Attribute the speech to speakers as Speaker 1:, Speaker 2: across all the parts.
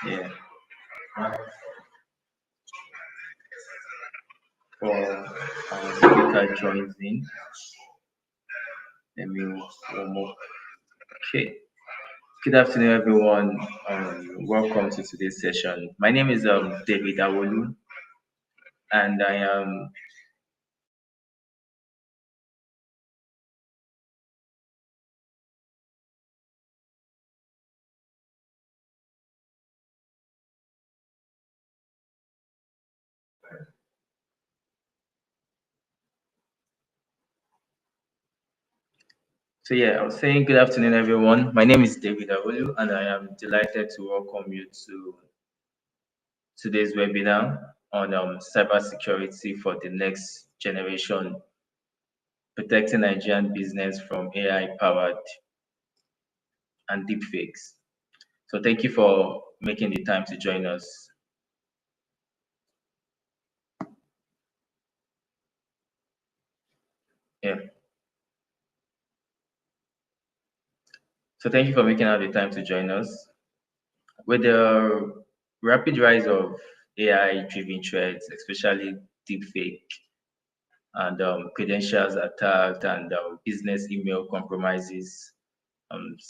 Speaker 1: Yeah. For our speaker joins in, let me one more. Okay. Good afternoon, everyone. Welcome to today's session. My name is David Awolu, and I am. So yeah, I was saying good afternoon, everyone. My name is David Awolu, and I am delighted to welcome you to today's webinar on cybersecurity for the next generation, protecting Nigerian business from AI powered and deepfakes. So thank you for making the time to join us. Yeah. So thank you for making out the time to join us. With the rapid rise of AI-driven threats, especially deepfake and credentials attacked and business email compromises,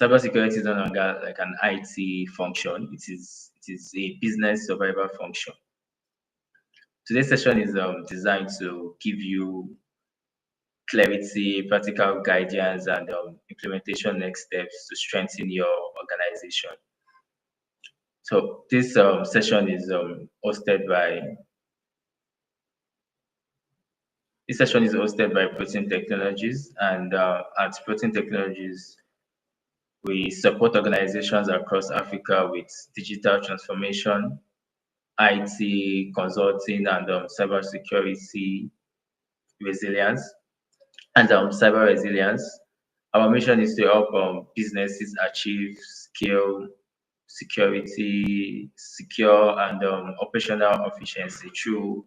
Speaker 1: cybersecurity is no longer like an IT function. It is a business survival function. Today's session is designed to give you clarity, practical guidance, and implementation next steps to strengthen your organization. So this session is hosted by this session is hosted by Protein Technologies, and at Protein Technologies, we support organizations across Africa with digital transformation, IT consulting, and cybersecurity resilience and cyber resilience. Our mission is to help businesses achieve scale, security, secure, and operational efficiency through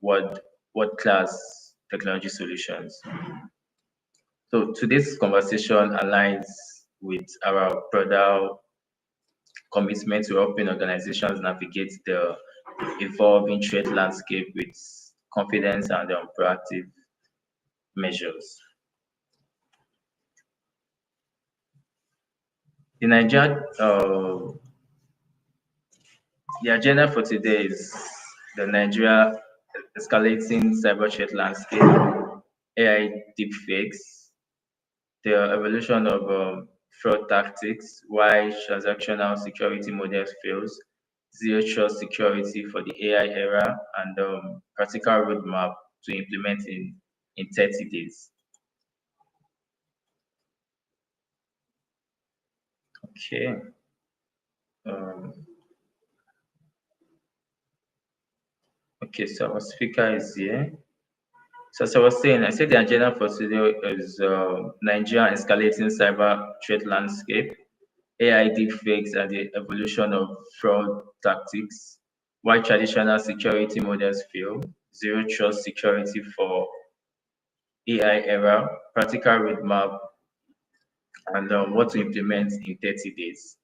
Speaker 1: world world class technology solutions. So today's conversation aligns with our broader commitment to helping organizations navigate the evolving trade landscape with confidence and proactive measures. The Nigeria, the agenda for today is the Nigeria escalating cyber threat landscape, AI deepfakes, the evolution of fraud tactics, why transactional security models fails, zero trust security for the AI era, and practical roadmap to implement in 30 days. Okay. Um, okay, so our speaker is here. So as I was saying, I said the agenda for today is Nigeria escalating cyber threat landscape, AI deepfakes and the evolution of fraud tactics, why traditional security models fail, zero trust security for AI era, practical roadmap, and what to implement in 30 days.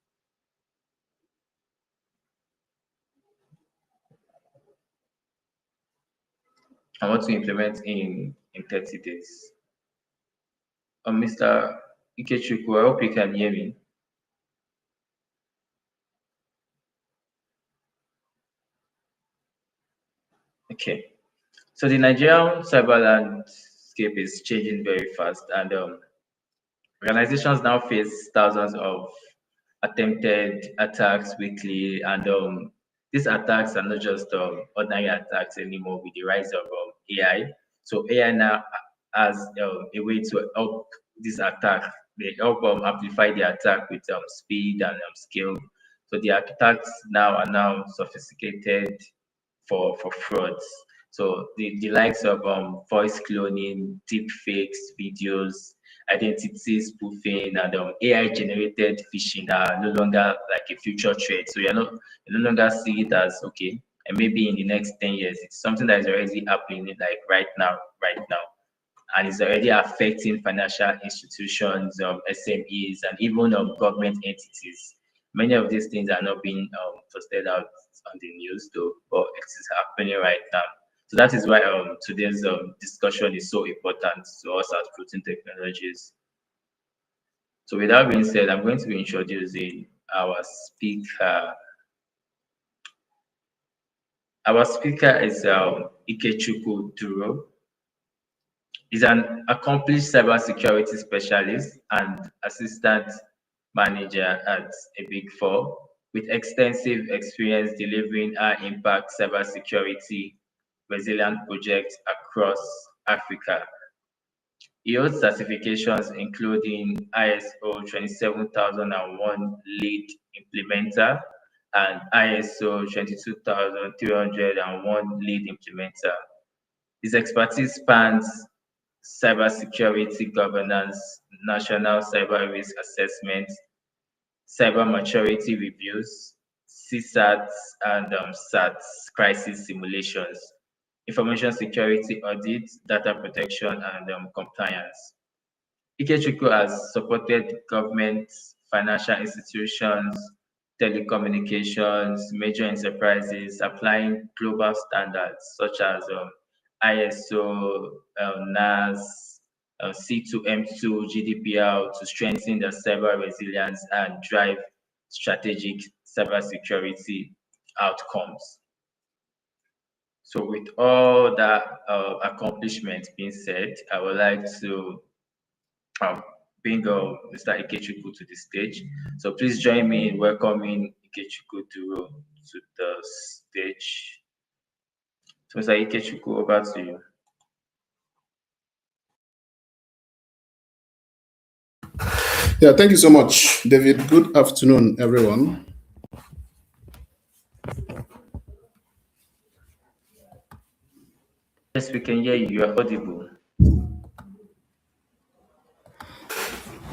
Speaker 1: And what to implement in 30 days. Mr. Ikechukwu, I hope you can hear me. Okay. So the Nigerian cyber landscape is changing very fast, and organizations now face thousands of attempted attacks weekly, and these attacks are not just ordinary attacks anymore with the rise of AI. So AI now has a way to help this attack. They help amplify the attack with speed and scale. So the attacks now are now sophisticated for frauds. So the likes of voice cloning, deep fakes, videos, identity spoofing, and AI generated phishing are no longer like a future threat. So you no longer see it as okay, and maybe in the next 10 years, it's something that is already happening like right now. And it's already affecting financial institutions, SMEs, and even government entities. Many of these things are not being posted out on the news, though, but it is happening right now. So that is why today's discussion is so important to us at Protein Technologies. So with that being said, I'm going to be introducing our speaker. Our speaker is Ikechukwu Duro. He's an accomplished cybersecurity specialist and assistant manager at a Big Four with extensive experience delivering high impact cybersecurity resilient projects across Africa. He holds certifications including ISO 27001 lead implementer and ISO 22301 lead implementer. His expertise spans cybersecurity governance, national cyber risk assessment, cyber maturity reviews, CSATs and SATs crisis simulations, information security audits, data protection, and compliance. Ikechukwu has supported governments, financial institutions, telecommunications, major enterprises applying global standards such as ISO, NAS, C2M2, GDPR to strengthen the cyber resilience and drive strategic cybersecurity outcomes. So, with all that accomplishment being said, I would like to um, bring Mr. Ikechukwu to the stage. So please join me in welcoming Ikechukwu to the stage. So Mr. Ikechukwu, over to you.
Speaker 2: Yeah, thank you so much, David. Good afternoon, everyone.
Speaker 1: Yes, we can hear you. You are audible.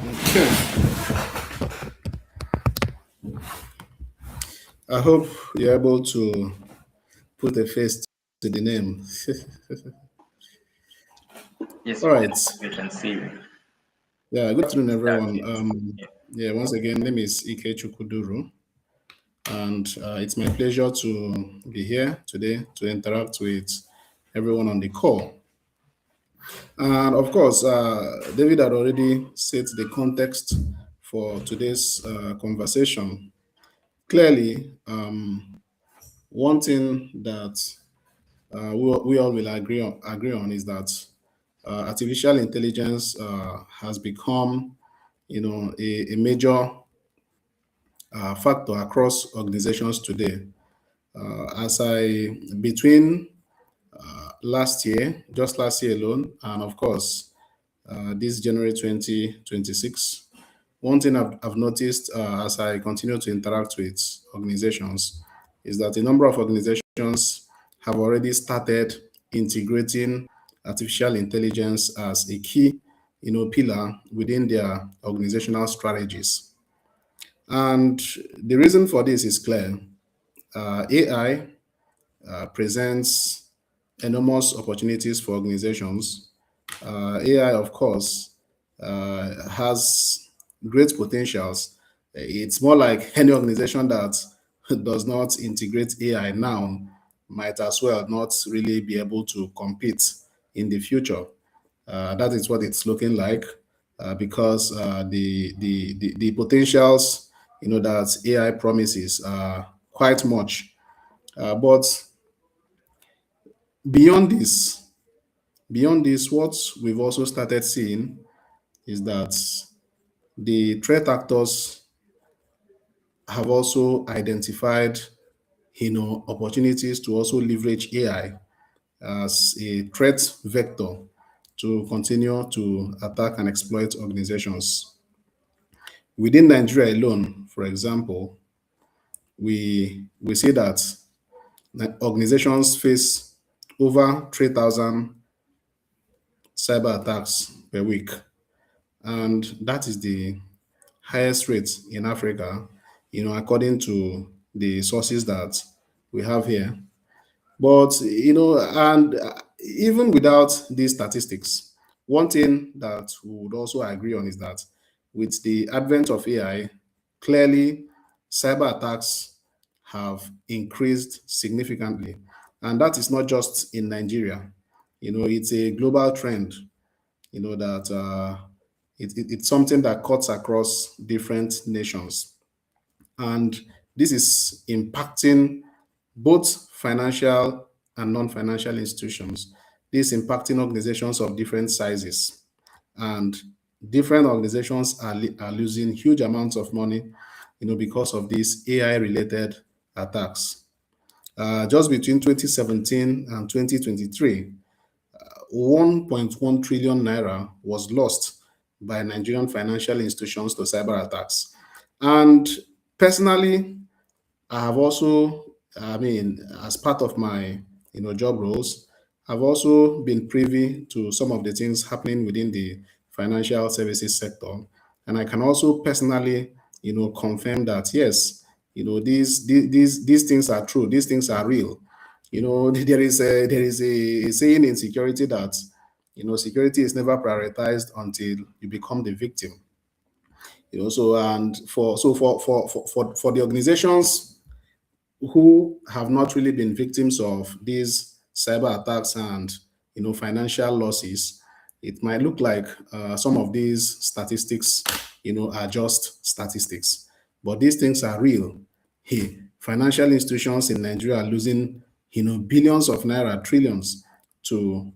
Speaker 2: Okay. I hope you're able to put a face to the name.
Speaker 1: Yes,
Speaker 2: All right.
Speaker 1: we can see you.
Speaker 2: Yeah, good afternoon,
Speaker 1: That's
Speaker 2: everyone.
Speaker 1: it. Yeah.
Speaker 2: Yeah, once again, name is Ike Chukuduru, and it's my pleasure to be here today to interact with everyone on the call. And of course, David had already set the context for today's conversation. Clearly, one thing that we all will agree on is that artificial intelligence has become, a major factor across organizations today. As I between just last year alone, and of course, this January 2026. One thing I've noticed as I continue to interact with organizations is that a number of organizations have already started integrating artificial intelligence as a key, pillar within their organizational strategies. And the reason for this is clear. AI presents enormous opportunities for organizations. AI, of course, has great potentials. It's more like any organization that does not integrate AI now might as well not really be able to compete in the future. That is what it's looking like because the potentials that AI promises are quite much. But beyond this, what we've also started seeing is that the threat actors have also identified, opportunities to also leverage AI as a threat vector to continue to attack and exploit organizations. Within Nigeria alone, for example, we see that organizations face over 3,000 cyber attacks per week, and that is the highest rate in Africa, according to the sources that we have here. But, and even without these statistics, one thing that we would also agree on is that with the advent of AI, clearly cyber attacks have increased significantly. And that is not just in Nigeria. It's a global trend, that it's something that cuts across different nations. And this is impacting both financial and non-financial institutions. This is impacting organizations of different sizes. And different organizations are losing huge amounts of money, because of these AI-related attacks. Just between 2017 and 2023, 1.1 trillion naira was lost by Nigerian financial institutions to cyber attacks. And personally, I have also, as part of my, job roles, I've also been privy to some of the things happening within the financial services sector, and I can also personally, confirm that yes, these things are true. These things are real. There is a saying in security that security is never prioritized until you become the victim. So and for the organizations who have not really been victims of these cyber attacks and financial losses, it might look like some of these statistics are just statistics, but these things are real. Hey, financial institutions in Nigeria are losing billions of naira, trillions to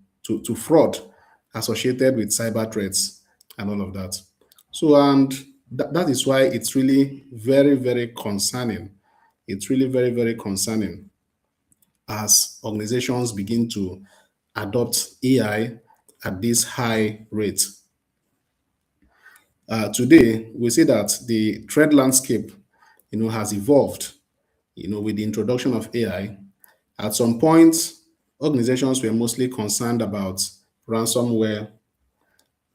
Speaker 2: fraud associated with cyber threats and all of that. So, and that is why it's really very, very concerning. It's really very, very concerning as organizations begin to adopt AI at this high rate. Today, we see that the threat landscape, has evolved, with the introduction of AI. At some point, organizations were mostly concerned about ransomware.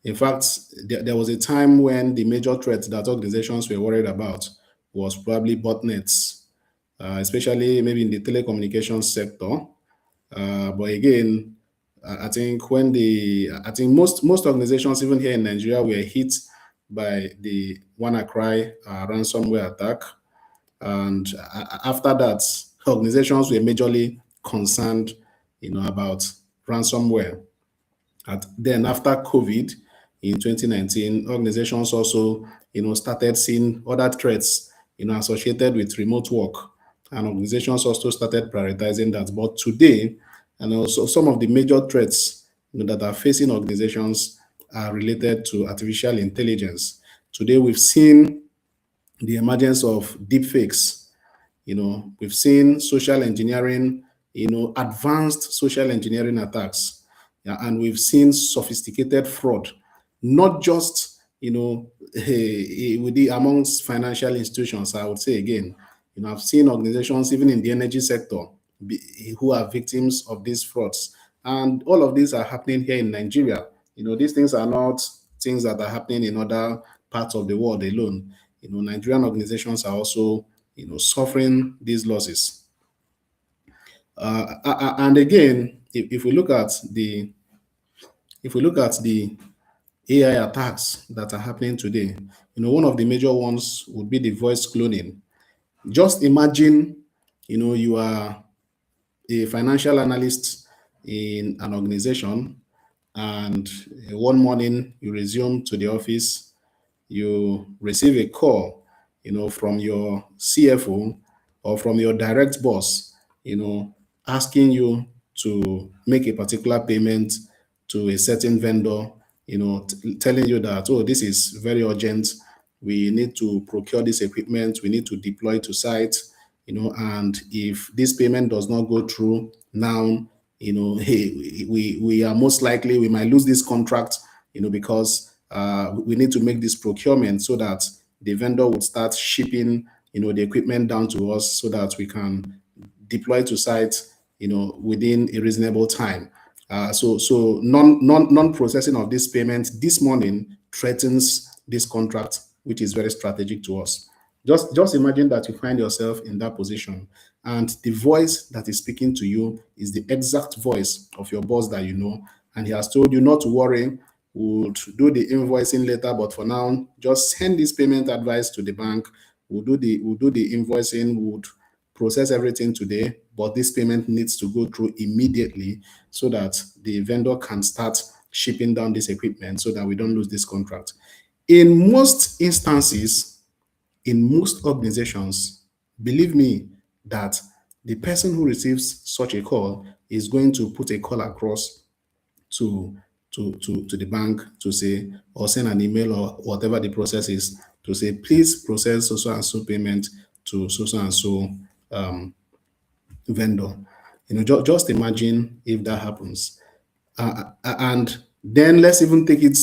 Speaker 2: In fact, there was a time when the major threat that organizations were worried about was probably botnets, especially maybe in the telecommunications sector. But again, I think most organizations, even here in Nigeria, were hit by the WannaCry ransomware attack, and after that, organizations were majorly concerned, about ransomware. Then after COVID in 2019, organizations also, started seeing other threats, associated with remote work, and organizations also started prioritizing that. But today, and also some of the major threats, that are facing organizations are related to artificial intelligence. Today, we've seen the emergence of deepfakes. We've seen social engineering, advanced social engineering attacks. Yeah, and we've seen sophisticated fraud, not just, amongst financial institutions. I would say again, I've seen organizations even in the energy sector who are victims of these frauds. And all of these are happening here in Nigeria. These things are not things that are happening in other parts of the world alone. Nigerian organizations are also, suffering these losses. And again, if we look at the AI attacks that are happening today, one of the major ones would be the voice cloning. Just imagine, you are a financial analyst in an organization, and one morning you resume to the office, you receive a call, from your CFO or from your direct boss, asking you to make a particular payment to a certain vendor, telling you that, oh, this is very urgent. We need to procure this equipment. We need to deploy to site, and if this payment does not go through now, hey, we are most likely, we might lose this contract, because we need to make this procurement so that the vendor would start shipping, the equipment down to us so that we can deploy to site, within a reasonable time. So non-processing of this payment this morning threatens this contract, which is very strategic to us. Just imagine that you find yourself in that position, and the voice that is speaking to you is the exact voice of your boss that you know, and he has told you not to worry, we'll do the invoicing later, but for now, just send this payment advice to the bank, we'll do the invoicing, would process everything today, but this payment needs to go through immediately so that the vendor can start shipping down this equipment so that we don't lose this contract. In most instances, in most organizations, believe me that the person who receives such a call is going to put a call across to to the bank to say, or send an email or whatever the process is, to say, please process so and so payment to so and so vendor. Just imagine if that happens. And then let's even take it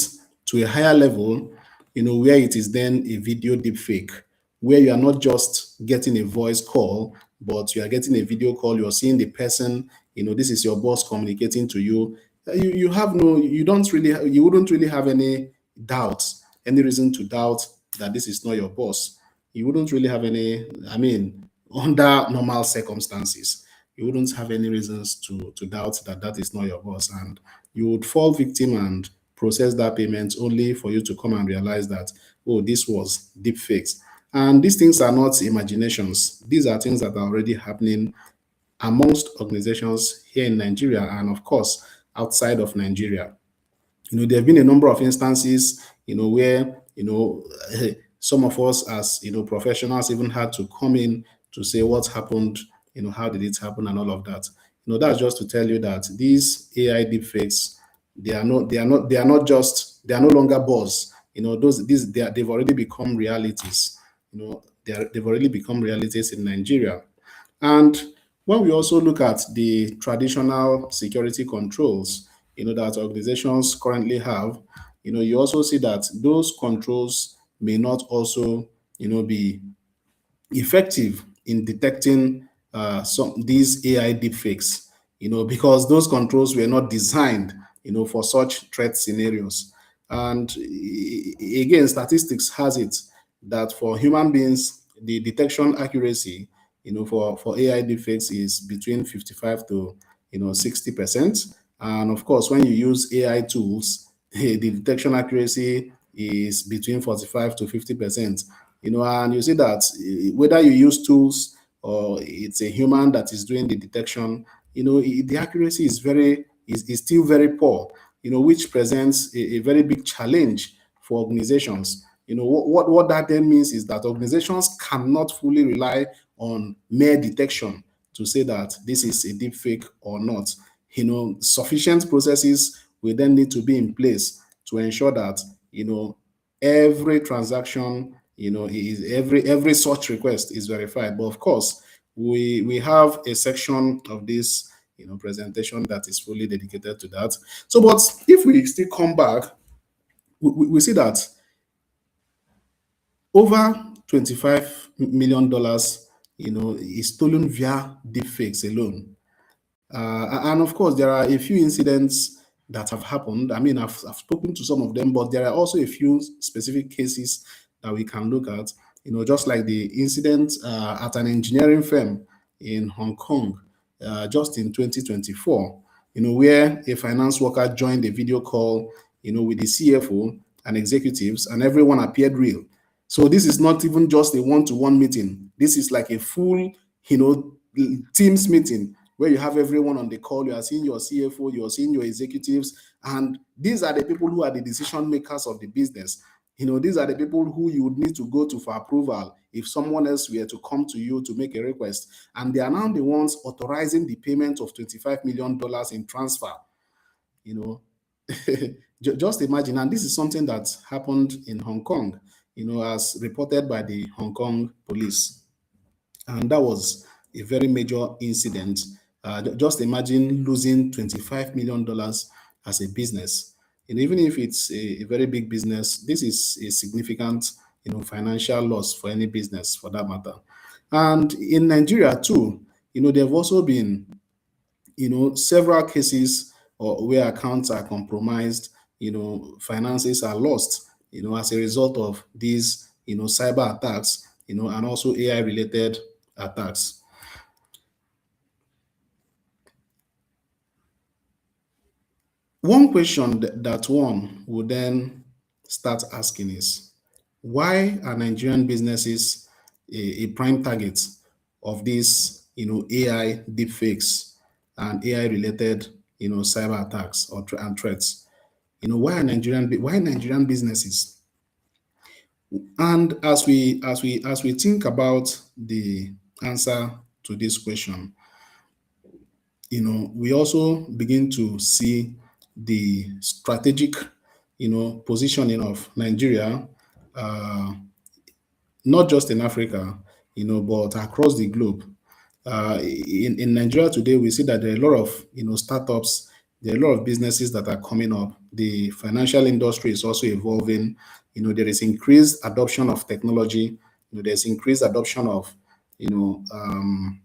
Speaker 2: to a higher level, where it is then a video deep fake, where you are not just getting a voice call, but you are getting a video call. You're seeing the person. This is your boss communicating to you. You have no, you don't really, you wouldn't really have any doubts, any reason to doubt that this is not your boss. You wouldn't really have any, I mean, under normal circumstances, you wouldn't have any reasons to doubt that that is not your boss. And you would fall victim and process that payment only for you to come and realize that, oh, this was deep fakes. And these things are not imaginations. These are things that are already happening amongst organizations here in Nigeria and, of course, outside of Nigeria. There have been a number of instances, where, some of us as, professionals even had to come in to say what happened, how did it happen and all of that. That's just to tell you that these AI deepfakes, they are no longer buzz. They've already become realities. They've already become realities in Nigeria. And when we also look at the traditional security controls, that organizations currently have, you also see that those controls may not also, be effective in detecting some these AI deepfakes, because those controls were not designed, for such threat scenarios. And again, statistics has it that for human beings, the detection accuracy, for AI deepfakes is between 55 to 60%. And of course, when you use AI tools, the detection accuracy is between 45 to 50%. And you see that whether you use tools or it's a human that is doing the detection, the accuracy is still very poor, which presents a very big challenge for organizations. What that then means is that organizations cannot fully rely on mere detection to say that this is a deep fake or not. Sufficient processes will then need to be in place to ensure that, every transaction, is every such request is verified. But of course, we have a section of this, presentation that is fully dedicated to that. So, but if we still come back, we see that over $25 million, is stolen via deepfakes alone. And of course, there are a few incidents that have happened. I mean, I've spoken to some of them, but there are also a few specific cases that we can look at. Just like the incident at an engineering firm in Hong Kong, just in 2024, where a finance worker joined a video call, with the CFO and executives, and everyone appeared real. So this is not even just a one-to-one meeting. This is like a full, Teams meeting where you have everyone on the call. You are seeing your CFO, you are seeing your executives, and these are the people who are the decision makers of the business. These are the people who you would need to go to for approval if someone else were to come to you to make a request. And they are now the ones authorizing the payment of $25 million in transfer. You know, just imagine, and this is something that happened in Hong Kong, as reported by the Hong Kong police. And that was a very major incident. Just imagine losing $25 million as a business. And even if it's a very big business, this is a significant, financial loss for any business for that matter. And in Nigeria too, there have also been, several cases or where accounts are compromised, finances are lost, as a result of these, cyber attacks, and also AI related attacks. One question that one would then start asking is, why are Nigerian businesses, a prime target of these, AI deepfakes and AI related, cyber attacks and threats. Why Nigerian businesses? And as we think about the answer to this question, we also begin to see the strategic, positioning of Nigeria, uh, not just in Africa, but across the globe. In Nigeria today, we see that there are a lot of, startups, there are a lot of businesses that are coming up. The financial industry is also evolving. There is increased adoption of technology. There's increased adoption of, you know, um,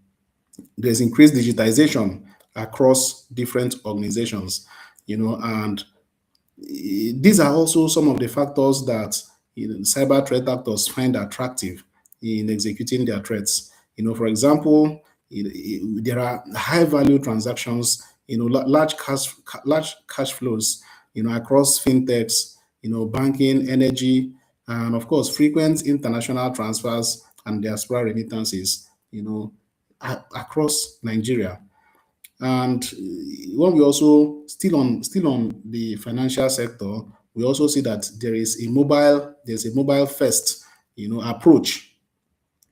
Speaker 2: there's increased digitization across different organizations, and these are also some of the factors that cyber threat actors find attractive in executing their threats. For example, there are high value transactions, large cash flows, across fintechs, banking, energy, and of course, frequent international transfers and diaspora remittances, across Nigeria. And when we also still on the financial sector, we also see that there's a mobile first, approach.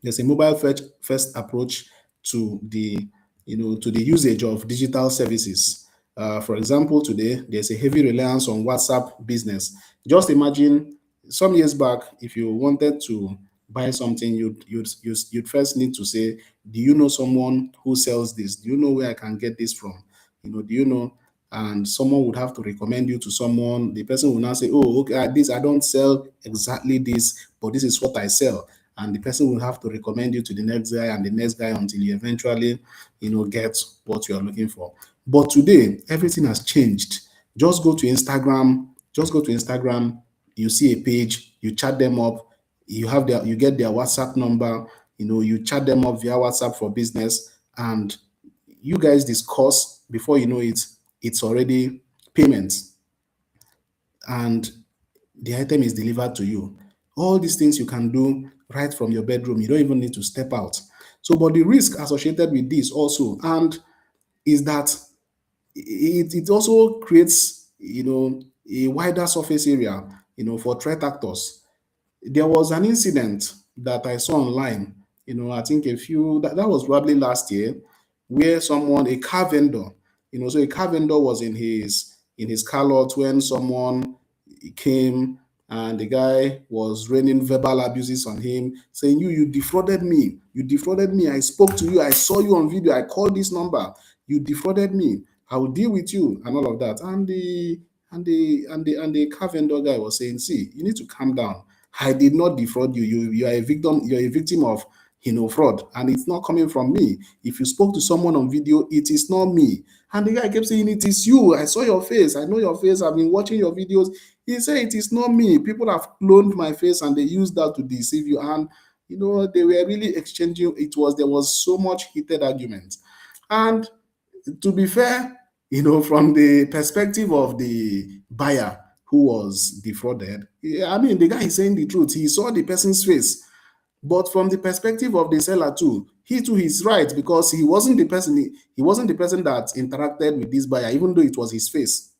Speaker 2: There's a mobile first approach to the usage of digital services. For example, today there's a heavy reliance on WhatsApp business. Just imagine some years back, if you wanted to buy something, you'd first need to say, "Do you know someone who sells this? Do you know where I can get this from? Do you know?" And someone would have to recommend you to someone. The person will now say, "Oh, okay, this I don't sell exactly this, but this is what I sell." And the person will have to recommend you to the next guy and the next guy until you eventually, get what you are looking for. But today, everything has changed. Just go to Instagram. Just go to Instagram. You see a page. You chat them up. You get their WhatsApp number. You chat them up via WhatsApp for business, and you guys discuss. Before you know it, it's already payment, and the item is delivered to you. All these things you can do right from your bedroom. You don't even need to step out. So, but the risk associated with this also, and is that it also creates, a wider surface area, for threat actors. There was an incident that I saw online, I think that was probably last year, where a car vendor, so a car vendor was in his car lot when someone came, and the guy was raining verbal abuses on him, saying, you defrauded me. You defrauded me. I spoke to you. I saw you on video. I called this number. You defrauded me. I will deal with you, and all of that. And the car vendor guy was saying, see, you need to calm down. I did not defraud you. You are a victim. You're a victim of fraud, and it's not coming from me. If you spoke to someone on video, it is not me. And the guy kept saying, it is you. I saw your face. I know your face. I've been watching your videos. He said, it is not me. People have cloned my face and they used that to deceive you. And they were really exchanging. There was so much heated argument. And to be fair, from the perspective of the buyer who was defrauded, I mean, the guy is saying the truth. He saw the person's face. But from the perspective of the seller too, he too is right, because he wasn't the person. He wasn't the person that interacted with this buyer, even though it was his face.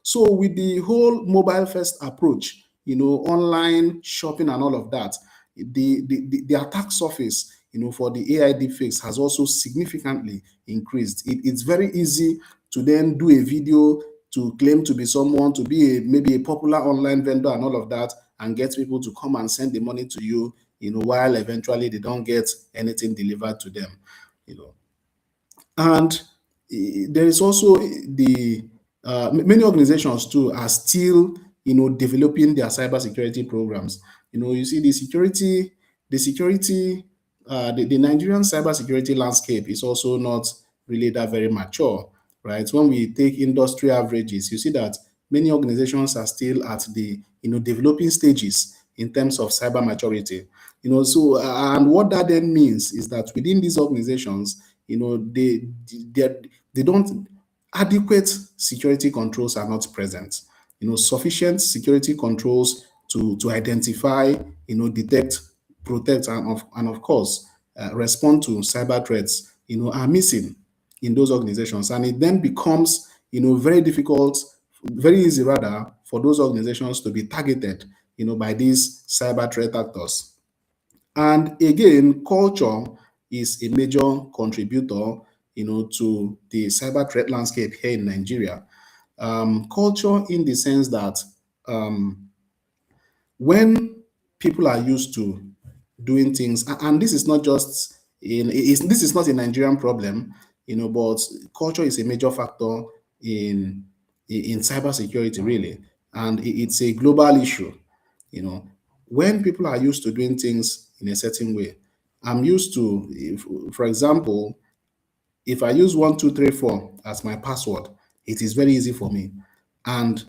Speaker 2: So with the whole mobile first approach, online shopping and all of that, the attack surface, for the AI deepfakes has also significantly increased. It's very easy to then do a video to claim to be someone, to be maybe a popular online vendor and all of that, and get people to come and send the money to you, while eventually they don't get anything delivered to them, you know. And there is also the many organizations too are still, developing their cybersecurity programs. You see the Nigerian cybersecurity landscape is also not really that very mature, right? When we take industry averages, you see that many organizations are still at the developing stages in terms of cyber maturity. So and what that then means is that within these organizations, they don't adequate security controls are not present. Sufficient security controls to identify, detect protect and of course respond to cyber threats, are missing in those organizations, and it then becomes, very difficult, very easy rather, for those organizations to be targeted, by these cyber threat actors. And again, culture is a major contributor, to the cyber threat landscape here in Nigeria. Culture, in the sense that um, when people are used to doing things, and this is not just this is not a Nigerian problem, but culture is a major factor in cybersecurity, really, and it's a global issue. You know, when people are used to doing things in a certain way, I'm used to, if, for example, if I use 1234 as my password, it is very easy for me. And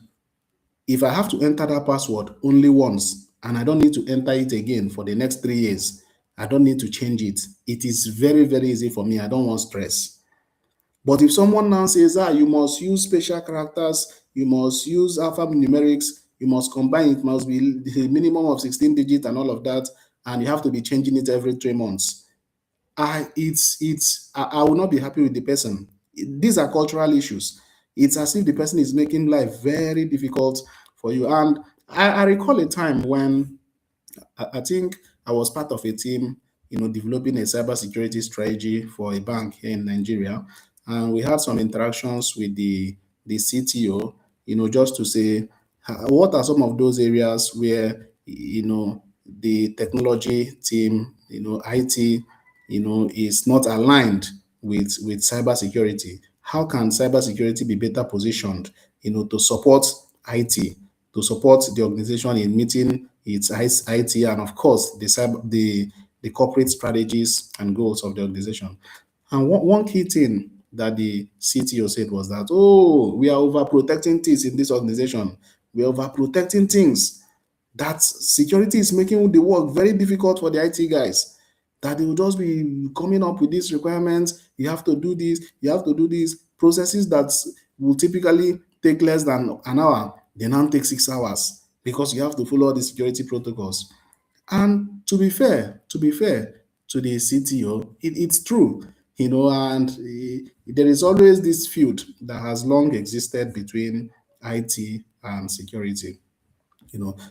Speaker 2: if I have to enter that password only once and I don't need to enter it again for the next 3 years, I don't need to change it. It is very, very easy for me. I don't want stress. But if someone now says, you must use special characters, you must use alphanumerics, you must combine, it must be the minimum of 16 digits and all of that, and you have to be changing it every 3 months. I will not be happy with the person. These are cultural issues. It's as if the person is making life very difficult for you. And I recall a time when I think I was part of a team, developing a cybersecurity strategy for a bank here in Nigeria, and we had some interactions with the CTO, just to say, what are some of those areas where, the technology team, IT, is not aligned with cybersecurity. How can cybersecurity be better positioned, to support IT, to support the organization in meeting its IT, and of course the corporate strategies and goals of the organization. And one key thing that the CTO said was that, oh, we are overprotecting things in this organization. We are overprotecting things. That security is making the work very difficult for the IT guys. That they will just be coming up with these requirements. You have to do this, you have to do these processes that will typically take less than an hour. They now take 6 hours because you have to follow all the security protocols. And to be fair to the CTO, it's true, and there is always this feud that has long existed between IT and security.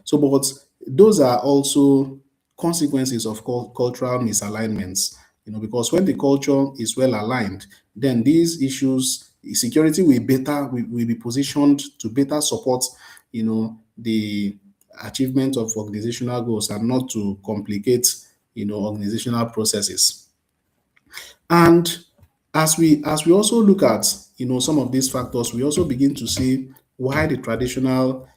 Speaker 2: So, but those are also consequences of cultural misalignments. Because when the culture is well aligned, then these issues, security will be positioned to better support, the achievement of organizational goals, and not to complicate, organizational processes. And as we also look at, some of these factors, we also begin to see why the traditional,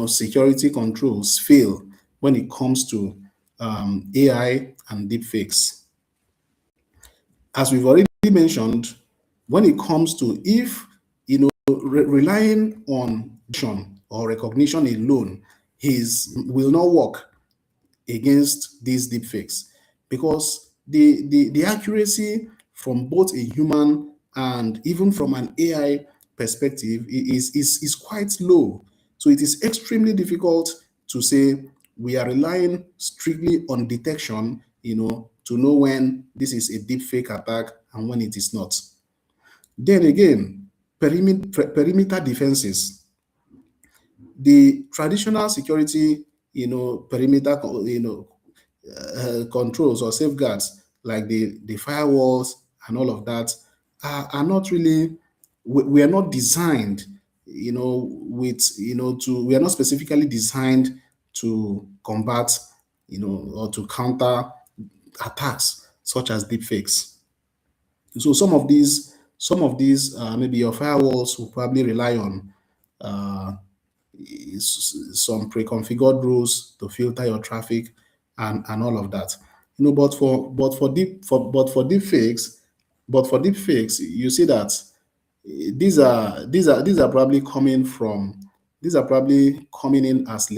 Speaker 2: security controls fail when it comes to AI and deepfakes. As we've already mentioned, when it comes to, if relying on vision or recognition alone is will not work against these deepfakes, because the accuracy from both a human and even from an AI perspective is quite low. So it is extremely difficult to say we are relying strictly on detection, to know when this is a deepfake attack and when it is not. Then again, perimeter defenses. The traditional security, perimeter, controls or safeguards, like the firewalls and all of that, are not really, we are not designed, we are not specifically designed to combat, or to counter attacks such as deepfakes. So maybe your firewalls will probably rely on uh, some pre-configured rules to filter your traffic and all of that. But for deep fakes, you see that these are probably coming in as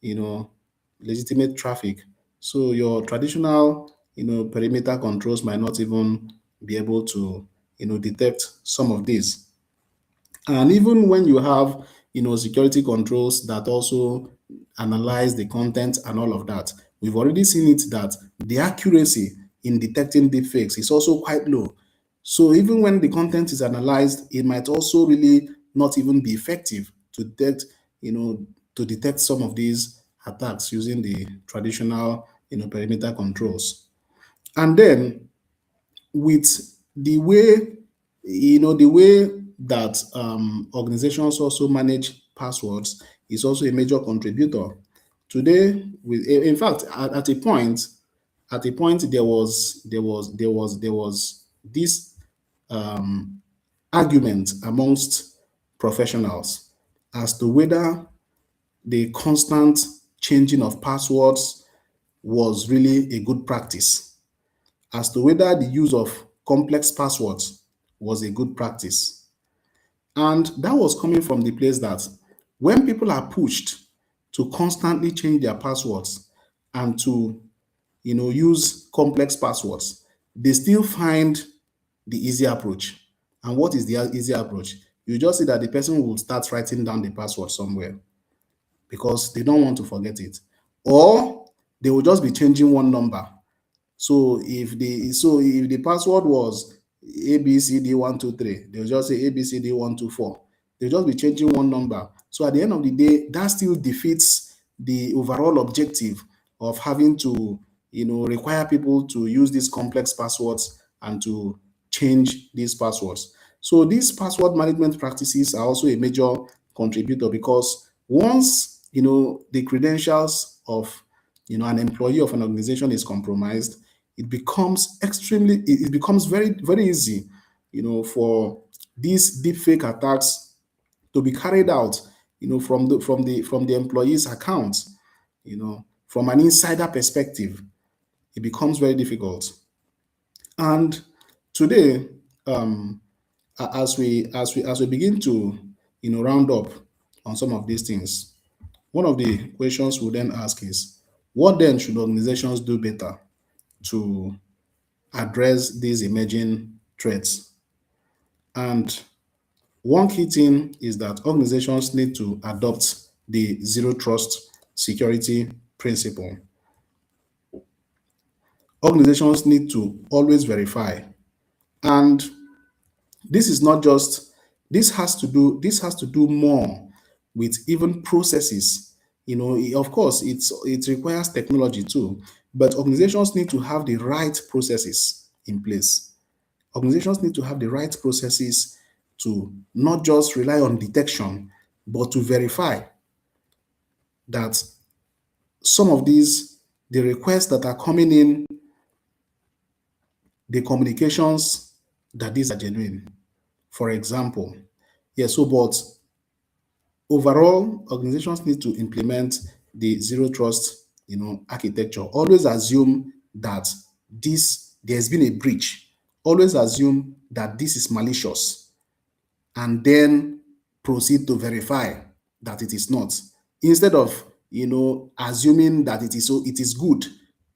Speaker 2: you know, legitimate traffic. So your traditional, perimeter controls might not even be able to, detect some of these. And even when you have, security controls that also analyze the content and all of that, We've already seen it that the accuracy in detecting deepfakes is also quite low. So even when the content is analyzed, it might also really not even be effective to detect, to detect some of these attacks using the traditional, perimeter controls. And then with the way, the way that organizations also manage passwords is also a major contributor. Today, in fact, at a point there was this argument amongst professionals as to whether the constant changing of passwords was really a good practice, as to whether the use of complex passwords was a good practice. And that was coming from the place that when people are pushed to constantly change their passwords and to, use complex passwords, they still find the easy approach. And what is the easy approach? You just see that the person will start writing down the password somewhere because they don't want to forget it. Or they will just be changing one number. So if the password was ABCD123, they'll just say ABCD124. They'll just be changing one number. So at the end of the day, that still defeats the overall objective of having to, require people to use these complex passwords and to change these passwords. So these password management practices are also a major contributor because once, the credentials of, an employee of an organization is compromised, it becomes very, very easy, for these deepfake attacks to be carried out, from the employee's account, from an insider perspective. It becomes very difficult. And today, um, as we begin to, round up on some of these things, one of the questions we'll then ask is, what then should organizations do better to address these emerging threats? And one key thing is that organizations need to adopt the zero trust security principle. Organizations need to always verify. And this is not just this has to do more with even processes. Of course, it requires technology too, but organizations need to have the right processes in place. Organizations need to have the right processes to not just rely on detection, but to verify that some of the requests that are coming in, the communications, that these are genuine. For example, but overall, organizations need to implement the zero trust, architecture. Always assume that there's been a breach. Always assume that this is malicious, and then proceed to verify that it is not, instead of, assuming that it is good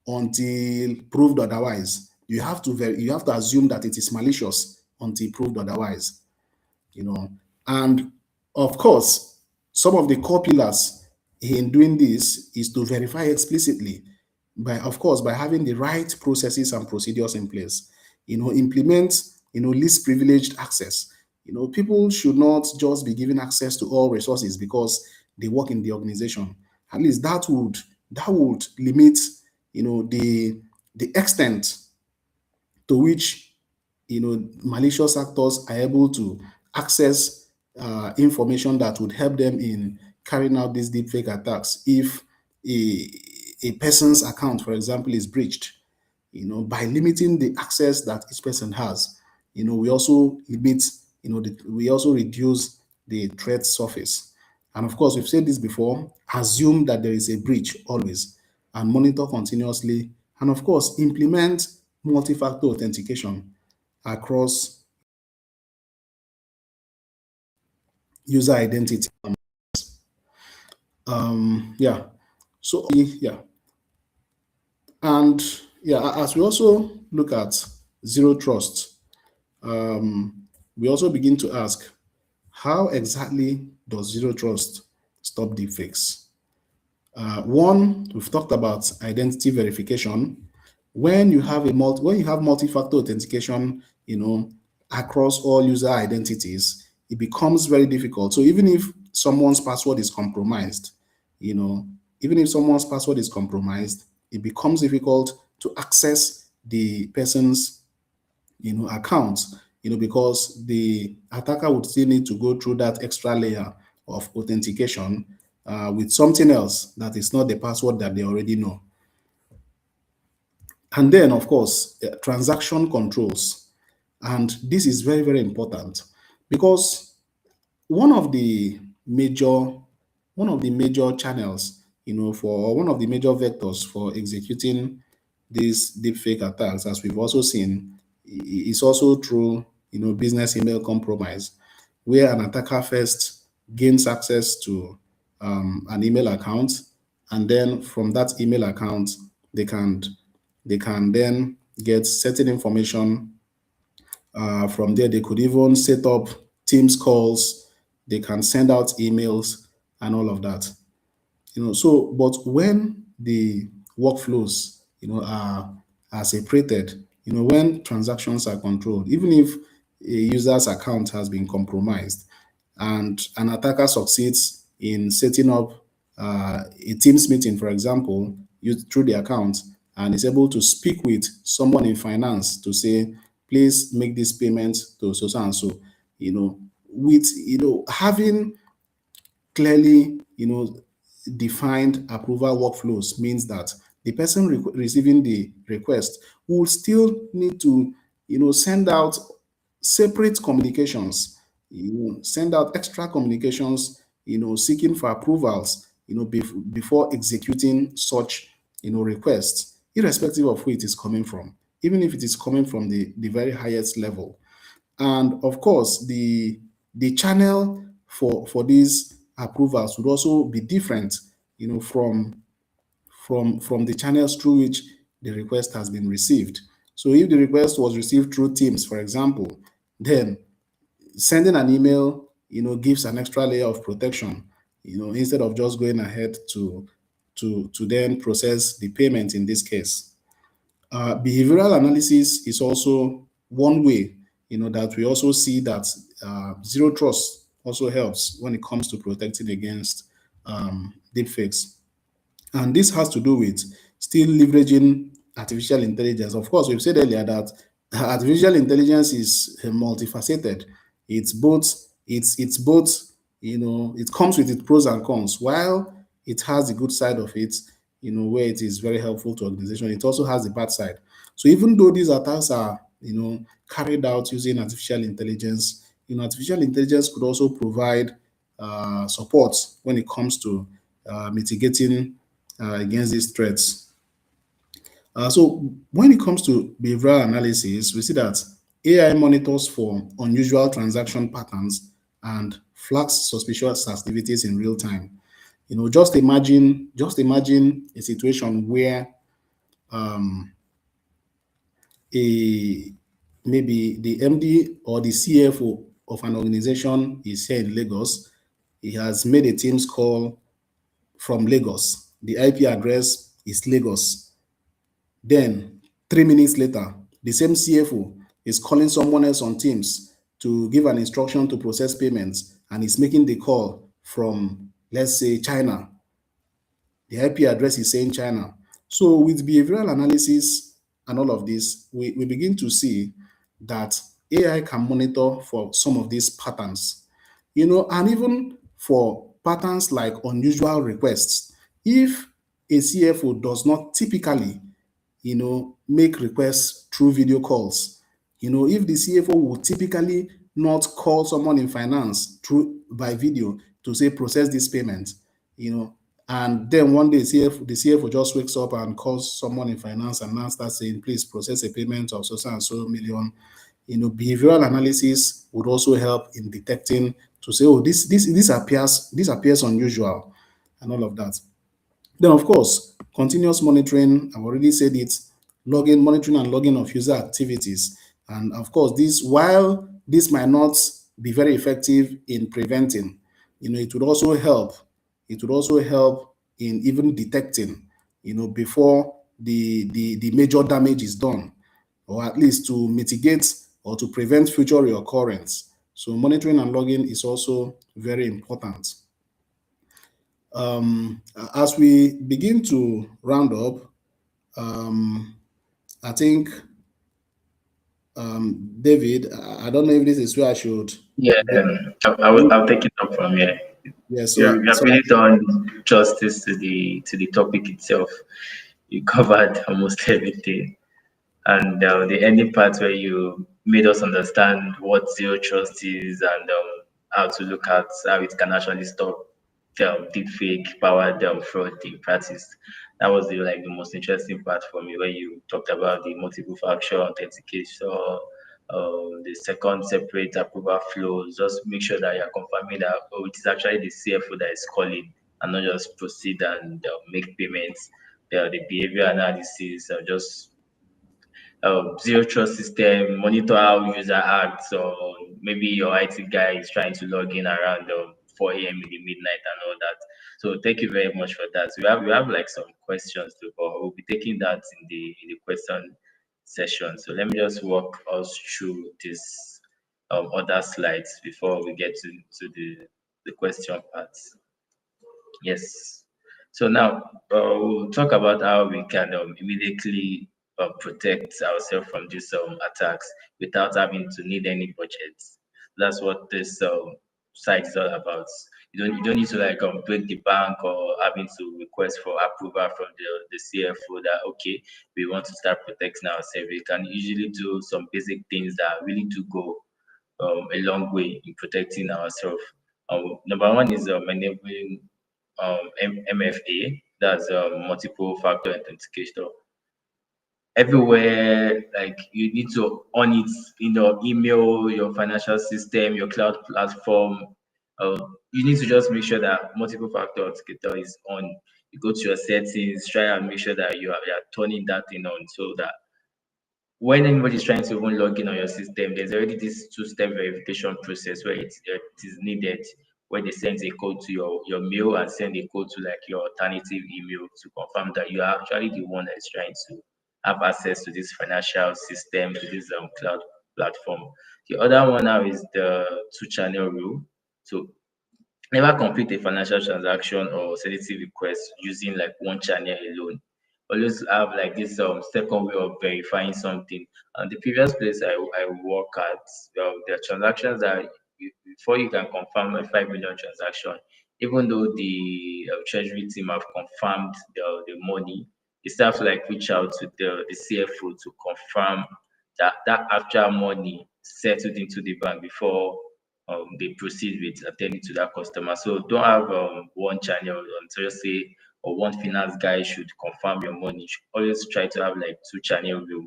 Speaker 2: until proved otherwise. You have to assume that it is malicious until proved otherwise. you know and of course, some of the core pillars in doing this is to verify explicitly, by having the right processes and procedures in place. Implement, least privileged access. People should not just be given access to all resources because they work in the organization. At least that would limit, the extent to which, malicious actors are able to access information that would help them in carrying out these deepfake attacks. If a person's account, for example, is breached, by limiting the access that each person has, we also limit, we also reduce the threat surface. And of course, we've said this before, assume that there is a breach always, and monitor continuously. And of course, implement multi-factor authentication across user identity. Yeah. So yeah, and yeah, as we also look at zero trust, we also begin to ask, how exactly does zero trust stop deepfakes? One, we've talked about identity verification. When you have multi-factor authentication, across all user identities, it becomes very difficult. So even if someone's password is compromised, you know, even if someone's password is compromised, it becomes difficult to access the person's accounts, because the attacker would still need to go through that extra layer of authentication with something else that is not the password that they already know. And then, of course, transaction controls. And this is very, very important because one of the major one of the major channels, for or one of the major vectors for executing these deepfake attacks, as we've also seen, is also through business email compromise, where an attacker first gains access to an email account, and then from that email account, they can then get certain information. From there, they could even set up Teams calls. They can send out emails and all of that. So but when the workflows are separated, when transactions are controlled, even if a user's account has been compromised and an attacker succeeds in setting up a Teams meeting, for example, through the account, and is able to speak with someone in finance to say, please make this payment to so and so, with having clearly, defined approval workflows means that the person receiving the request will still need to, send out separate communications, send out extra communications, seeking for approvals, before executing such, requests, irrespective of who it is coming from, even if it is coming from the very highest level. And of course, the channel for these approvals would also be different, from the channels through which the request has been received. So if the request was received through Teams, for example, then sending an email, gives an extra layer of protection, instead of just going ahead to then process the payment in this case. Behavioral analysis is also one way, that we also see that zero trust also helps when it comes to protecting against deepfakes. And this has to do with still leveraging artificial intelligence. Of course, we've said earlier that artificial intelligence is multifaceted. It's both, it comes with its pros and cons. While it has the good side of it, where it is very helpful to organization, it also has the bad side. So even though these attacks are, carried out using artificial intelligence, artificial intelligence could also provide support when it comes to mitigating against these threats. So when it comes to behavioral analysis, we see that AI monitors for unusual transaction patterns and flags suspicious activities in real time. Just imagine a situation where um, a maybe the MD or the CFO of an organization is here in Lagos. He has made a Teams call from Lagos. The IP address is Lagos. Then 3 minutes later, the same CFO is calling someone else on Teams to give an instruction to process payments, and is making the call from, let's say, China. The IP address is saying China. So with behavioral analysis and all of this, we begin to see that AI can monitor for some of these patterns, and even for patterns like unusual requests. If a CFO does not typically, make requests through video calls, if the CFO would typically not call someone in finance through by video to say process this payment, you know, and then one day the CFO just wakes up and calls someone in finance and now starts saying, please process a payment of so and so million. Behavioral analysis would also help in detecting to say, oh, this appears unusual and all of that. Then, of course, continuous monitoring, I've already said it, monitoring and logging of user activities. And of course, while this might not be very effective in preventing, it would also help. It would also help in even detecting, before the major damage is done, or at least to mitigate or to prevent future reoccurrence. So monitoring and logging is also very important. As we begin to round up, um, I think, David, I don't know if this is where I should
Speaker 1: Yeah,
Speaker 2: go.
Speaker 1: I'll take it up from here.
Speaker 2: Yeah,
Speaker 1: You have really done justice to the topic itself. You covered almost everything. And the ending part where you made us understand what zero trust is and how to look at how it can actually stop deep fake powered fraud in practice. That was the most interesting part for me, where you talked about the multiple factor authentication, the second separate approval flows. Just make sure that you're confirming that it is actually the CFO that is calling, and not just proceed and make payments. The behavior analysis, just zero trust system, monitor how user acts, or maybe your IT guy is trying to log in around 4 a.m. in the midnight and all that. So thank you very much for that. We have like some questions too, but we'll be taking that in the question session. So let me just walk us through this other slides before we get to the question parts. Yes. So now we'll talk about how we can immediately protect ourselves from these attacks without having to need any budget. That's what this site is all about. You don't need to like break the bank or having to request for approval from the CFO that okay, we want to start protecting ourselves. We can usually do some basic things that really do go a long way in protecting ourselves. Number one is enabling MFA, that's multiple factor authentication. Everywhere, like you need to on it in your email, your financial system, your cloud platform. You need to just make sure that multiple factor authenticator is on. You go to your settings, try and make sure that you are turning that thing on, so that when anybody is trying to even log in on your system, there's already this two-step verification process where it is needed, where they send a code to your mail and send a code to like your alternative email to confirm that you are actually the one that is trying to have access to this financial system, to this cloud platform. The other one now is the two-channel rule. So never complete a financial transaction or sensitive request using like one channel alone. Always have like this second way of verifying something. And the previous place I work at, the transactions that before you can confirm a 5 million transaction, even though the treasury team have confirmed the money, you still have to like reach out to the CFO to confirm that actual money settled into the bank before they proceed with attending to that customer. So don't have one channel until say or one finance guy should confirm your money. You should always try to have like two channel rule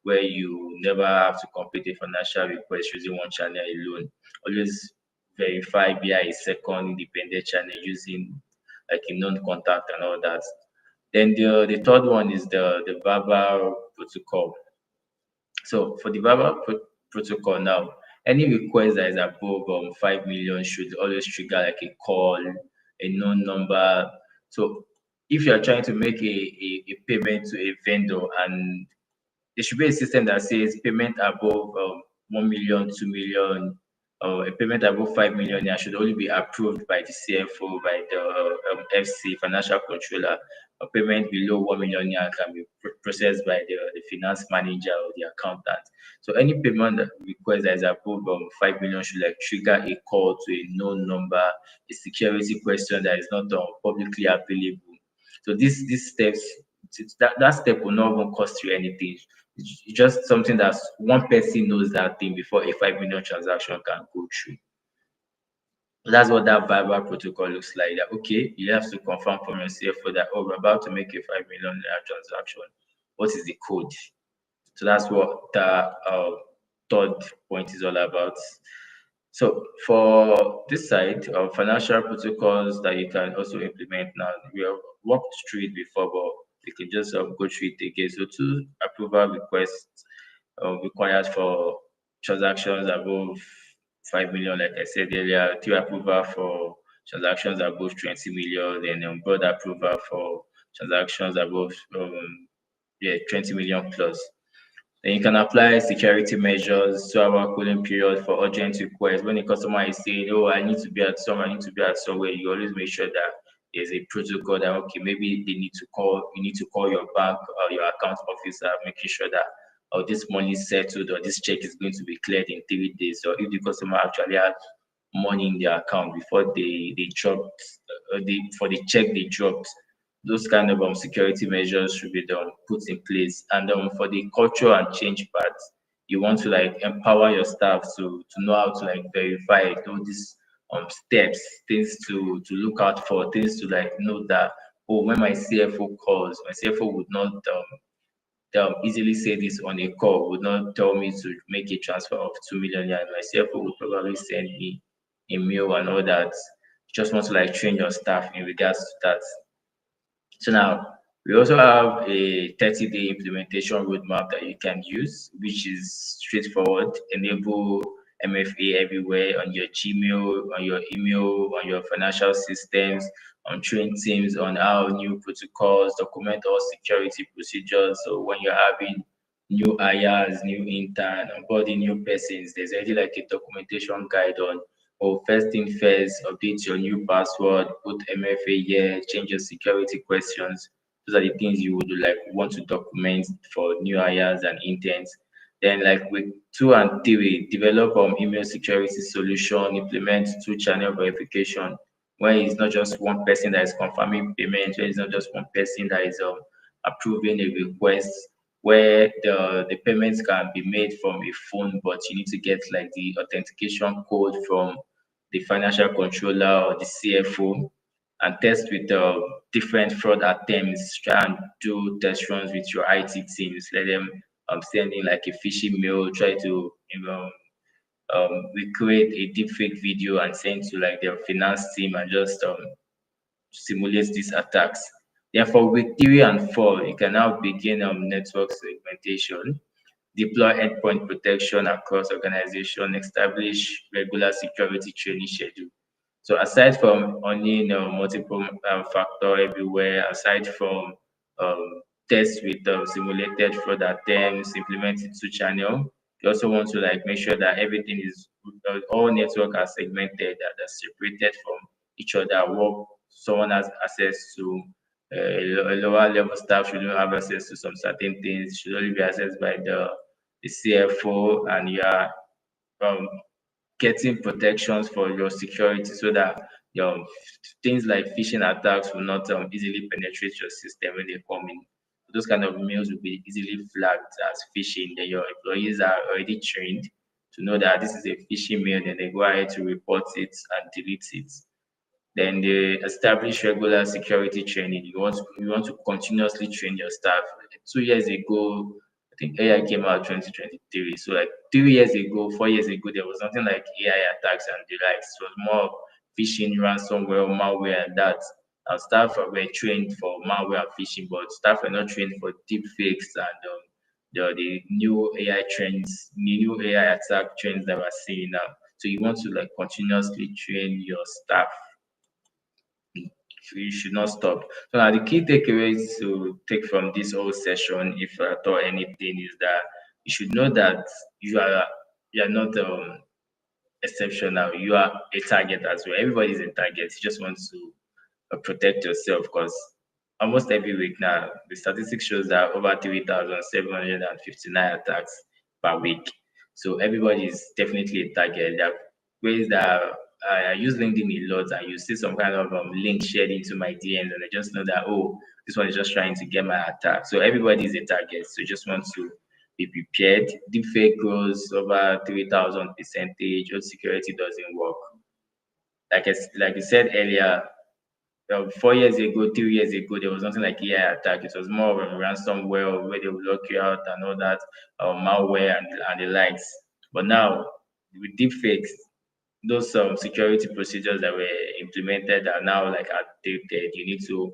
Speaker 1: where you never have to complete a financial request using one channel alone. Always verify via a second independent channel using like a non-contact and all that. Then the third one is the verbal protocol. So for the verbal protocol now, any request that is above 5 million should always trigger like a call, a known number. So if you are trying to make a payment to a vendor, and there should be a system that says payment above 1 million, 2 million, or a payment above 5 million yeah, should only be approved by the CFO, by the FC, financial controller. A payment below 1 million yeah, can be processed by the finance manager or the accountant. So any payment request that is above 5 million should like trigger a call to a known number, a security question that is not publicly available. So these steps, that step will not even cost you anything. It's just something that one person knows that thing before a 5 million transaction can go through. So that's what that verbal protocol looks like. That okay, you have to confirm from your CFO that oh, we're about to make a 5 million transaction. What is the code? So that's what the third point is all about. So for this side of financial protocols that you can also implement now, we have walked through it before, but we can just go through it again. So two approval requests required for transactions above 5 million, like I said earlier, two approval for transactions above 20 million, then broad approval for transactions above 20 million plus. Then you can apply security measures, 2-hour cooling period for urgent requests. When a customer is saying, "Oh, I need to be at somewhere, I need to be at somewhere," you always make sure that there's a protocol that okay, maybe they need to call, you need to call your bank or your account officer, making sure that oh, this money is settled or this check is going to be cleared in 3 days. Or if the customer actually has money in their account before they dropped, for the check they dropped, those kind of security measures should be done put in place. And for the culture and change part, you want to like empower your staff to know how to like verify all these steps, things to look out for, things to like know that oh, when my CFO calls, my CFO would not easily say this on a call, would not tell me to make a transfer of 2 million. Yeah, my CFO would probably send me a mail and all that. Just want to like train your staff in regards to that. So now we also have a 30-day implementation roadmap that you can use, which is straightforward. Enable MFA everywhere on your Gmail, on your email, on your financial systems, on train teams on how new protocols, document all security procedures. So when you're having new hires, new intern, onboarding new persons, there's already like a documentation guide on oh, first thing first, update your new password, put MFA here, change your security questions. Those are the things you would like want to document for new hires and interns. Then like with 2 and 3, develop email security solution, implement two-channel verification, where it's not just one person that is confirming payment, where it's not just one person that is approving a request, where the payments can be made from a phone, but you need to get like the authentication code from the financial controller or the CFO and test with different fraud attempts. Try and do test runs with your IT teams. Let them send in like a phishing mail. Try to recreate a deepfake video and send to like their finance team and just simulate these attacks. Therefore, week 3 and 4, you can now begin network segmentation, deploy endpoint protection across organization, establish regular security training schedule. So aside from owning multiple factor everywhere, aside from tests with simulated fraud attempts, implementing two-channel, you also want to like make sure that everything is all network are segmented, that are separated from each other. What someone has access to, a lower level staff shouldn't have access to some certain things. Should only be accessed by the CFO, and you are um, getting protections for your security so that your things like phishing attacks will not easily penetrate your system when they come in. Those kind of mails will be easily flagged as phishing. Then your employees are already trained to know that this is a phishing mail, then they go ahead to report it and delete it. Then they establish regular security training. You want to continuously train your staff. 2 years ago, I think AI came out 2023. So like 3 years ago, 4 years ago, there was nothing like AI attacks and the likes. It was more of phishing, ransomware, malware, and that. And staff were trained for malware and phishing, but staff were not trained for deep fakes and the new AI trends, new AI attack trends that we're seeing now. So you want to like continuously train your staff. You should not stop. So now the key takeaways to take from this whole session, if I thought anything, is that you should know that you are not exceptional. You are a target as well. Everybody is a target. You just want to protect yourself because almost every week now, the statistics shows that over 3,759 attacks per week. So everybody is definitely a target. There are ways that I use LinkedIn a lot, and you see some kind of link shared into my DMs, and I just know that oh, this one is just trying to get my attack. So everybody is a target. So you just want to be prepared. Deepfake grows over 3,000 percentage. Old security doesn't work. Like you said earlier, 4 years ago, 3 years ago, there was nothing like AI attack. It was more of a ransomware where they would lock you out and all that, malware and the likes. But now, with deepfakes, those security procedures that were implemented are now like outdated. You need to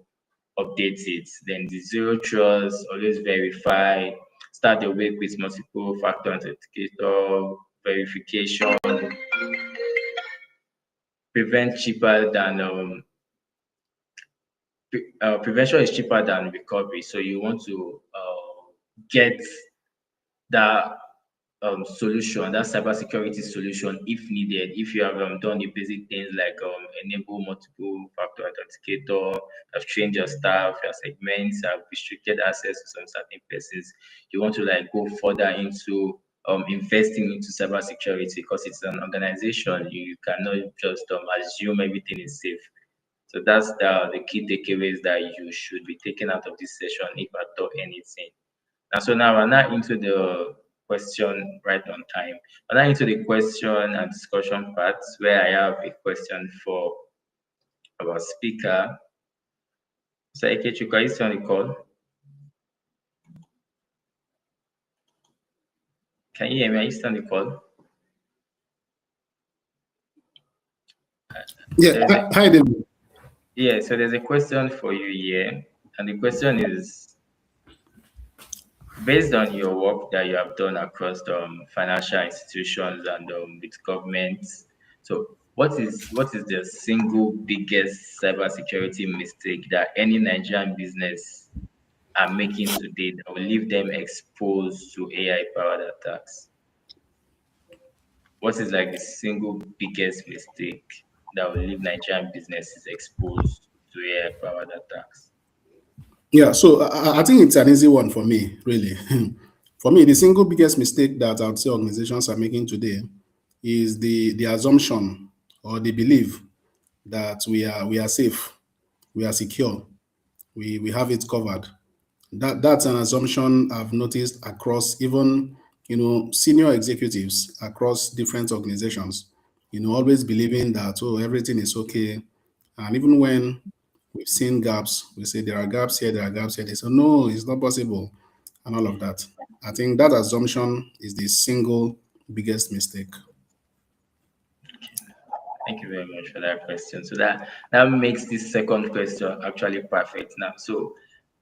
Speaker 1: update it. Then the zero trust, always verify, start the week with multiple factor authenticator verification, prevent cheaper than prevention is cheaper than recovery. So you want to get that solution, that cybersecurity solution, if needed, if you have done the basic things like enable multiple factor authenticator, have trained your staff, your segments, have restricted access to some certain persons, you want to like go further into investing into cybersecurity because it's an organization. You cannot just assume everything is safe. So that's the key takeaways that you should be taking out of this session, if at all anything. And so now we're now into the question right on time. We're now into the question and discussion part where I have a question for our speaker. So Ikechuka, are you still on the call? Can you hear me? Are you still on the call?
Speaker 2: Yeah,
Speaker 1: There's a,
Speaker 2: hi, David.
Speaker 1: yeah, so there's a question for you here. And the question is, based on your work that you have done across financial institutions and with governments, so what is the single biggest cybersecurity mistake that any Nigerian business are making today that will leave them exposed to AI powered attacks? What is like the single biggest mistake that will leave Nigerian businesses exposed to AI powered attacks?
Speaker 2: Yeah, so I think it's an easy one for me, really. For me, the single biggest mistake that I would say organizations are making today is the assumption or the belief that we are safe, we are secure, we have it covered. That's an assumption I've noticed across even senior executives across different organizations. Always believing that everything is okay, and even when we've seen gaps, we say there are gaps here, there are gaps here. They say no, it's not possible, and all of that. I think that assumption is the single biggest mistake.
Speaker 1: Thank you very much for that question. So that makes this second question actually perfect now. So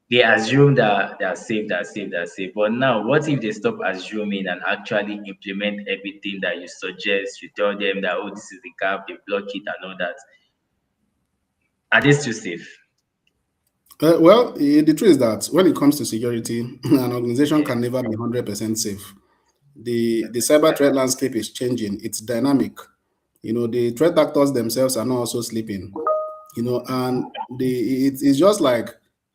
Speaker 1: they assume that they are safe, they are safe, they are safe. But now, what if they stop assuming and actually implement everything that you suggest? You tell them that, oh, this is the gap, they block it and all that. Are they still safe?
Speaker 2: Well, the truth is that when it comes to security, an organization
Speaker 1: Yeah,
Speaker 2: can never be 100% safe. The cyber threat landscape is changing. It's dynamic. The threat actors themselves are not also sleeping. And it's just like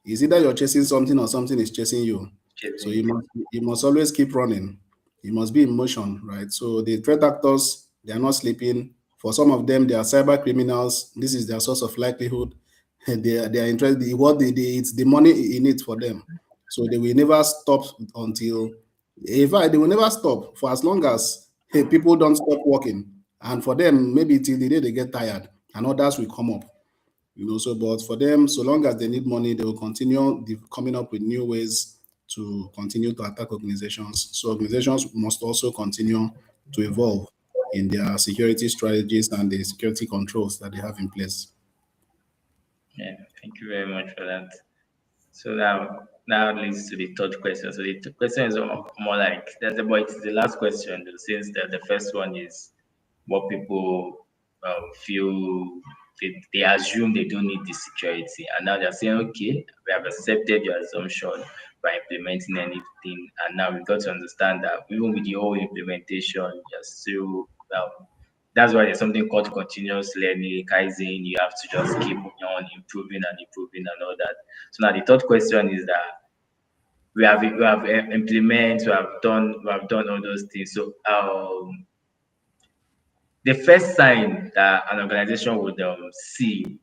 Speaker 2: it's either you're chasing something or something is chasing you. So
Speaker 1: chasing
Speaker 2: you
Speaker 1: you.
Speaker 2: must always keep running. You must be in motion, right? So the threat actors, they are not sleeping. For some of them, they are cyber criminals. This is their source of livelihood. They are interested. What it's the money in it for them. So they will never stop until, in fact, they will never stop for as long as people don't stop working. And for them, maybe till the day they get tired and others will come up. So but for them, so long as they need money, they will continue coming up with new ways to continue to attack organizations. So organizations must also continue to evolve in their security strategies and the security controls that they have in place.
Speaker 1: Yeah, thank you very much for that. So now leads to the third question. So the third question is more like that's the but it's the last question though, since the first one is what people feel they assume they don't need the security, and now they're saying, okay, we have accepted your assumption by implementing anything, and now we got to understand that even with the whole implementation, you're still that's why there's something called continuous learning, Kaizen. You have to just keep on improving and improving and all that. So now the third question is that we have implement, we have done all those things. So the first sign that an organization would see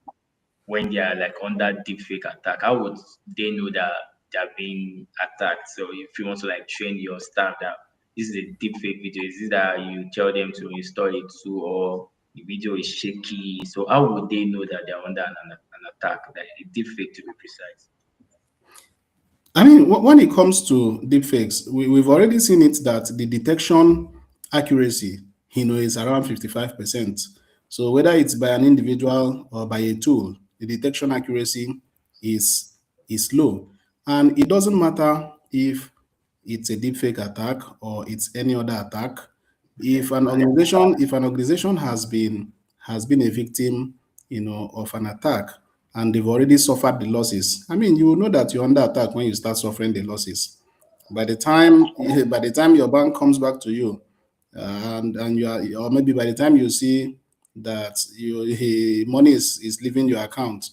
Speaker 1: when they are like under deepfake attack, how would they know that they're being attacked? So if you want to like train your staff that this is a deepfake video, is it that you tell them to install it too, or the video is shaky? So how would they know that they're under an attack, like a deepfake to be precise?
Speaker 2: I mean, when it comes to deepfakes, we've already seen it that the detection accuracy, is around 55%. So whether it's by an individual or by a tool, the detection accuracy is is low. And it doesn't matter if it's a deepfake attack or it's any other attack. If an organization has been has been a victim, of an attack, and they've already suffered the losses. I mean, you will know that you're under attack when you start suffering the losses. By the time your bank comes back to you, and you are, or maybe by the time you see that money is leaving your account,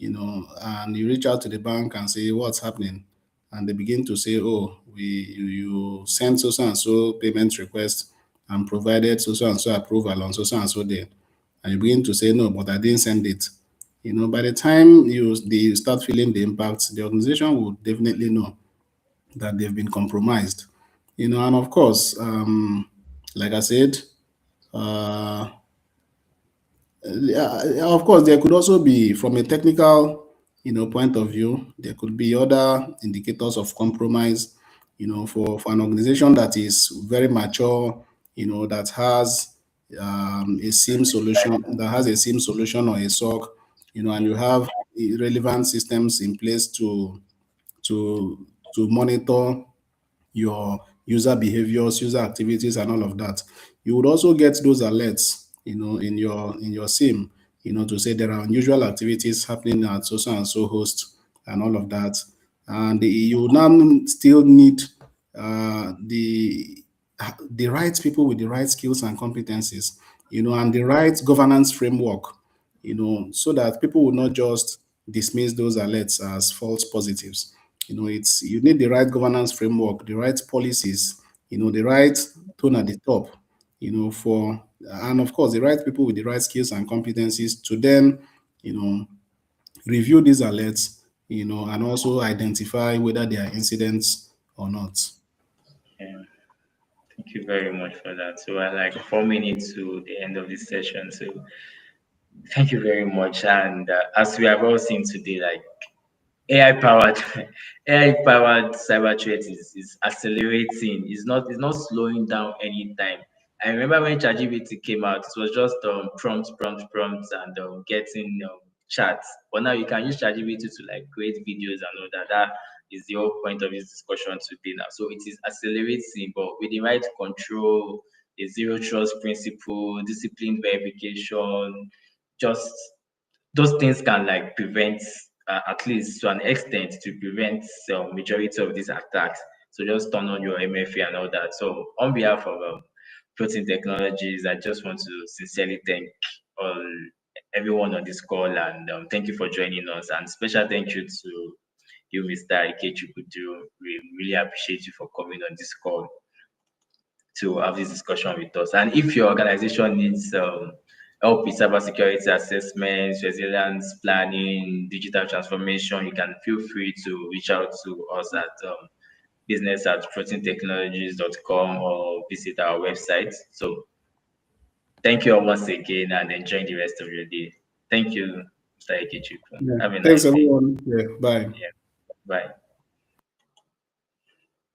Speaker 2: and you reach out to the bank and say what's happening, and they begin to say, oh, you sent so and so payment request and provided so and so approval on so and so day, and you begin to say no, but I didn't send it. By the time they start feeling the impact, the organization will definitely know that they've been compromised. And of course, like I said, uh, yeah, of course, there could also be, from a technical, point of view, there could be other indicators of compromise. For an organization that is very mature, that has a SIM solution or a SOC, and you have relevant systems in place to monitor your user behaviors, user activities, and all of that. You would also get those alerts, in your SIM, to say there are unusual activities happening at so and so host and all of that. And you now still need the right people with the right skills and competencies, and the right governance framework, so that people will not just dismiss those alerts as false positives. You need the right governance framework, the right policies, the right tone at the top, for and of course the right people with the right skills and competencies to then, you know, review these alerts, and also identify whether there are incidents or not.
Speaker 1: Yeah. Thank you very much for that. So we're like 4 minutes to the end of this session. So thank you very much. And as we have all seen today, like AI powered AI powered cyber threat is accelerating. It's not slowing down anytime. I remember when ChatGPT came out, it was just prompts and getting chats. But now you can use ChatGPT to like create videos and all that. That is the whole point of this discussion today now. So it is accelerating, but with the right control, the zero trust principle, disciplined verification, just those things can like prevent at least to an extent to prevent majority of these attacks. So just turn on your MFA and all that. So on behalf of Protein Technologies, I just want to sincerely thank all everyone on this call and thank you for joining us. And special thank you to you, Mr. Ikechukudu. We really appreciate you for coming on this call to have this discussion with us. And if your organization needs help with cybersecurity assessments, resilience planning, digital transformation, you can feel free to reach out to us at business@proteintechnologies.com or visit our website. So thank you all once again and enjoy the rest of your day. Thank you, Mr. Ikechukwu.
Speaker 2: Yeah.
Speaker 1: Have a
Speaker 2: Thanks,
Speaker 1: nice day.
Speaker 2: everyone. Yeah. Bye.
Speaker 1: Yeah, bye.